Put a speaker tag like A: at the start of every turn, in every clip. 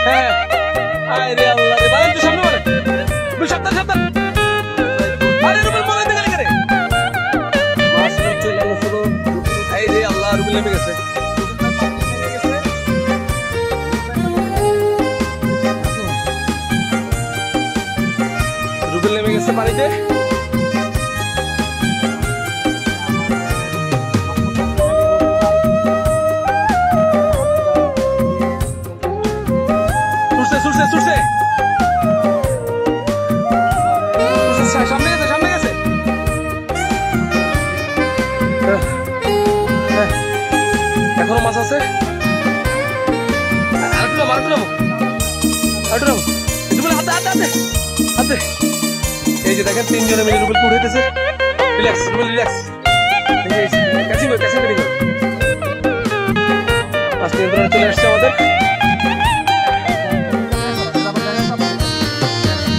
A: হ্যাঁ আরে আল্লাহ রে ভাই, একটু সামনে বলেন, সাবধান সাবধান। আরে রুবেল বলেন দিকে লিখে রে, মাছ চলে গেল শুধু। এই রে আল্লাহ, রুবেল নেমে গেছে। রুবেল নেমে গেছে পানিতে। সামনে গেছে সামনে গেছে। এখনো মাছ আছে। আরেকটু নামো আরেকটু নামো আরেকটু নামো, রুবেল হাতে হাতে হাতে হাতে। এই যে দেখেন তিনজনে মিলে রুবেলকে উঠাইতেছে। Relax Rubel relax. ক্যাচিং কর ক্যাচিং কর। মাছ নিয়ন্ত্রণে চলে আসছে আমাদের।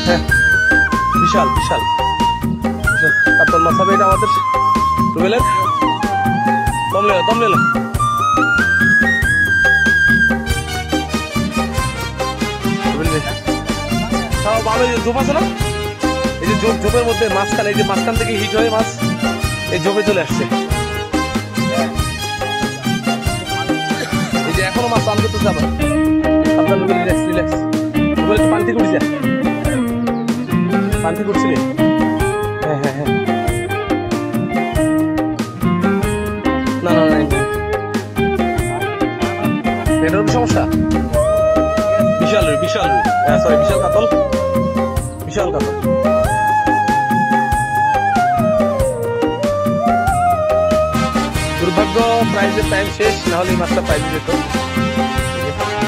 A: হ্যাঁ বিশাল বিশাল কাতল মাছ হবে এটা আমাদের রুবেলের। দম লে দম লে। ভালো ঝোপ আছে না, এই যে ঝোপের মধ্যে মাঝখানে, এই যে মাঝখান থেকে হিট হয়ে মাছ এই ঝোপে চলে আসছে। এই যে এখনো মাছ টান করতেছে আবার। আপনার রুবেল রিল্যাক্স রিল্যাক্স। রুবেল একটু পানি থেকে উঠে যায়, পানি থেকে উঠছিলে। হ্যাঁ হ্যাঁ হ্যাঁ না না না এটার সমস্যা। বিশাল বিশাল সরি বিশাল কাতল, বিশাল কাতল। দুর্ভাগ্য প্রাইজের টাইম শেষ, না হলে মাছটা প্রাইজে যেত।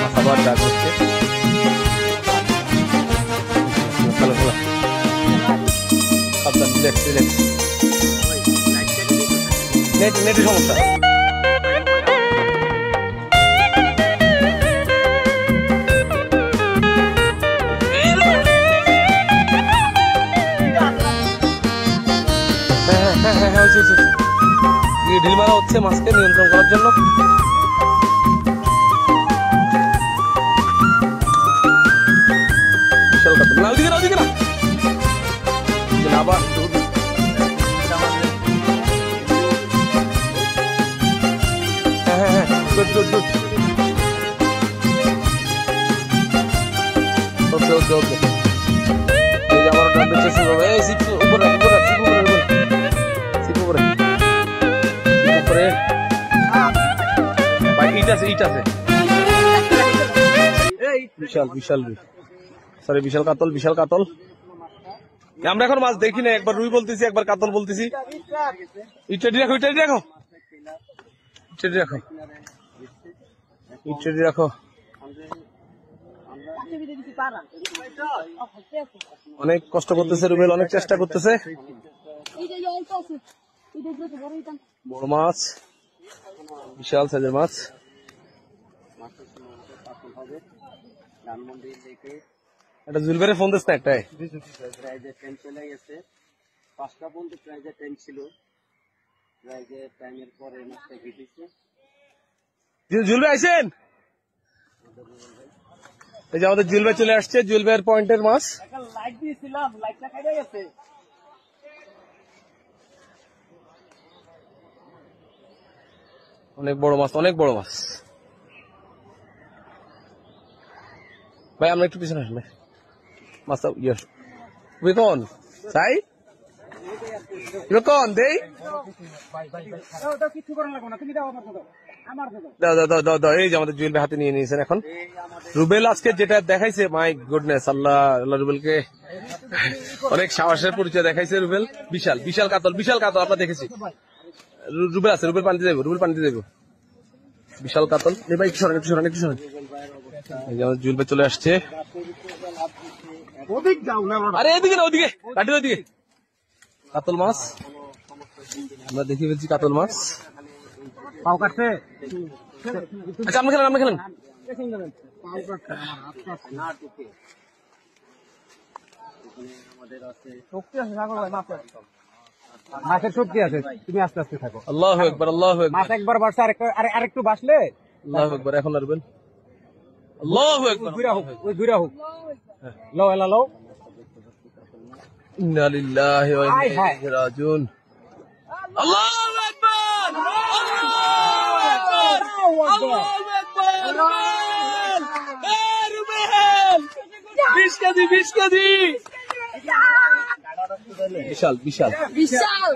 A: মাছ আবার ডাক হচ্ছে। ভালো ভালো সাবধান রিল্যাক্স রিল্যাক্স। নেটের সমস্যা। ঢিল মারা হচ্ছে মাছকে নিয়ন্ত্রণ করার জন্য। বিশাল কাতল। না ওদিকে না ওদিকে না আবার। হ্যাঁ হ্যাঁ হ্যাঁ গুড গুড গুড। ওকে ওকে ওকে। এই যে আমার ডান দিকে শুরু হবে। এই সিপ উপরে উপরে সিপ উপরে সিপ উপরে উপরে। ভাই ইট আছে ইট আছে। বিশাল বিশাল সরি বিশাল কাতল বিশাল কাতল। আমরা এখন মাছ দেখি না, একবার রুই বলতেছি একবার কাতল বলতেছি। ইটটি রাখো ইটটি রাখো ইটটি রাখো ইটটি রাখো। অনেক কষ্ট করতেছে রুবেল, অনেক চেষ্টা করতেছে। বড় মাছ, বিশাল সাইজের মাছ। এটা জুলবেরে ফোন দিস না একটাই।
B: চলে গেছে 5টা পর্যন্ত প্রাইজের টাইম ছিল। প্রাইজের টাইমের পরে মাছটা কেটেছে।
A: জুলবে আইছেন? এই যে আমাদের জুলবে চলে আসছে, জুলবের পয়েন্টের মাছ।
B: লাইট দিয়েছিলাম, লাইটটা কেটে গেছে।
A: অনেক বড় মাছ অনেক বড় মাছ। ভাই আমরা একটু পিছনে আসলে মাছটা ইয়ে বেকন তাই বেকন দেই। এই যে আমাদের জুয়েল হাতে নিয়ে নিয়েছেন এখন। রুবেল আজকে যেটা দেখাইছে, মাই গুডনেস, আল্লাহ আল্লাহ রুবেলকে অনেক সাহসের পরিচয় দেখাইছে রুবেল। বিশাল বিশাল কাতল বিশাল কাতল আমরা দেখেছি। রুবেল আছে, রুবেল পানিতে যাবো, রুবেল পানিতে যাবো। বিশাল কাতল। ভাই একটু সরেন একটু সরেন একটু সরেন। এই যে আমাদের জুয়েল ভাই চলে আসছে। আরে এদিকে না ওদিকে কাটির ওদিকে। কাতল মাছ আমরা দেখি ফেলছি, কাতল মাছ পাও কাটছে। আচ্ছা আপনি খেলেন আপনি খেলেন।
B: মাছের শক্তি আছে, তুমি আস্তে আস্তে থাকো।
A: আল্লাহু আকবার আল্লাহু আকবার।
B: মাছ একবার বাড়ছে, আরেকটু বাসলে
A: আল্লাহু আকবার। এখন আরবেন আল্লাহু আকবার।
C: ওই দুইরা হোক লও এলা লও
A: ইন্না লিল্লাহি ওয়া ইন্না ইলাইহি রাজিউন। আল্লাহু আকবার, আল্লাহু আকবার, আল্লাহু আকবার। রুবেল, এ রুবেল, 20 কেজি, 20 কেজি। বিশাল বিশাল
D: বিশাল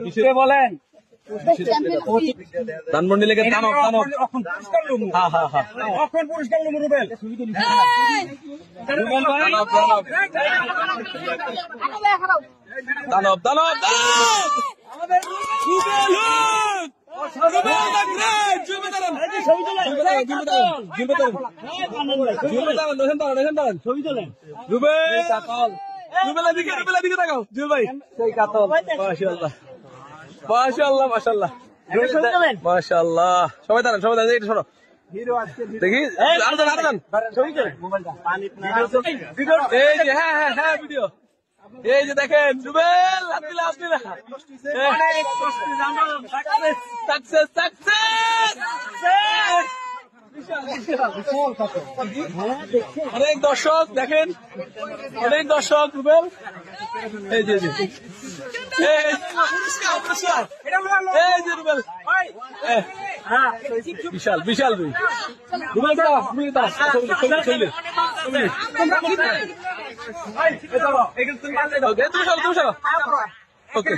A: বিশাল
C: বলেন
A: ধানমন্ডি লেগে দানব দানব।
C: এখন পুরস্কার লমু
A: হ্যাঁ হ্যাঁ হ্যাঁ
C: এখন পুরস্কার লমু রুবেল রুবেল ভাই
A: দানব দানব দানব দানব দানব। আমাদের রুবেল হোক, রুবেল দা গ্রেট। জুলবে দাঁড়ান, জুলবে দাঁড়ান, জুলবে দাঁড়ান, দেখেন দাঁড়ান। রুবেল কাতল, রুবেলের দিকে তাকাও। জুল ভাই সেই কাতল। মাশাআল্লাহ মাশাআল্লাহ মাশাআল্লাহ মাশাআল্লাহ। সবাই দাঁড়ান, সবাই দাঁড়ান, এটা সরো দেখি। আরো দাঁড়ান, আরো দাঁড়ান। এই যে হ্যাঁ হ্যাঁ হ্যাঁ ভিডিও। এই যে দেখেন রুবেল, আব্দুল্লাহ আব্দুল্লাহ সাকসেস সাকসেস। অনেক দর্শক দেখেন, অনেক দর্শক রুবেল। এই যে পুরস্কার পুরস্কার, এই যে রুবেল বিশাল বিশাল। রুবেল দাঁড়া, রুবেল দাঁড়া, তুমি সরো, তুমি সরো। ওকে।